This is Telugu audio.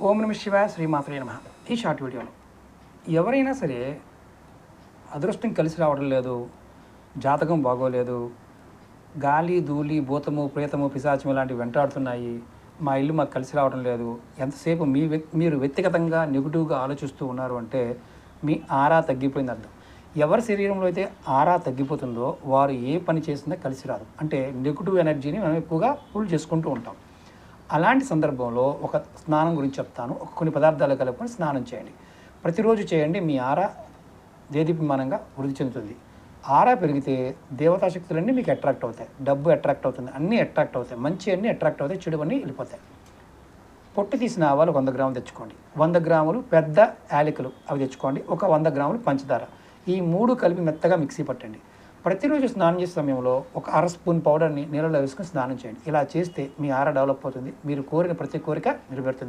ఓం నమ శివాయ శ్రీమాత్రే నమ. ఈ షార్ట్ వీడియోలో ఎవరైనా సరే అదృష్టం కలిసి రావడం లేదు, జాతకం బాగోలేదు, గాలి ధూళి భూతము ప్రేతము పిశాచము ఇలాంటివి వెంటాడుతున్నాయి, మా ఇల్లు మాకు కలిసి రావడం లేదు, ఎంతసేపు మీరు వ్యక్తిగతంగా నెగిటివ్గా ఆలోచిస్తూ ఉన్నారు అంటే మీ ఆరా తగ్గిపోయింది అర్థం. ఎవరి శరీరంలో అయితే ఆరా తగ్గిపోతుందో వారు ఏ పని చేసినా కలిసి రాదు. అంటే నెగిటివ్ ఎనర్జీని మనం ఎక్కువగా పుల్ చేసుకుంటూ ఉంటాం. అలాంటి సందర్భంలో ఒక స్నానం గురించి చెప్తాను. కొన్ని పదార్థాలు కలుపుకొని స్నానం చేయండి. ప్రతిరోజు చేయండి. మీ ఆరా దేదీప్యమానంగా వృద్ధి చెందుతుంది. ఆరా పెరిగితే దేవతా శక్తులన్నీ మీకు అట్రాక్ట్ అవుతాయి, డబ్బు అట్రాక్ట్ అవుతుంది, అన్నీ అట్రాక్ట్ అవుతాయి, మంచి అన్నీ అట్రాక్ట్ అవుతాయి, చెడు అన్నీ వెళ్ళిపోతాయి. పొట్టు తీసిన ఆవాలు 100 గ్రాములు తెచ్చుకోండి. 100 గ్రాములు పెద్ద యాలకులు అవి తెచ్చుకోండి. ఒక 100 గ్రాములు పంచదార, ఈ 3 కలిపి మెత్తగా మిక్సీ పట్టండి. ప్రతిరోజు స్నానం చేసే సమయంలో ఒక అర స్పూన్ పౌడర్ని నీళ్ళలో వేసుకొని స్నానం చేయండి. ఇలా చేస్తే మీ ఆరా డెవలప్ అవుతుంది. మీరు కోరిన ప్రతి కోరిక నెరవేరుతుంది.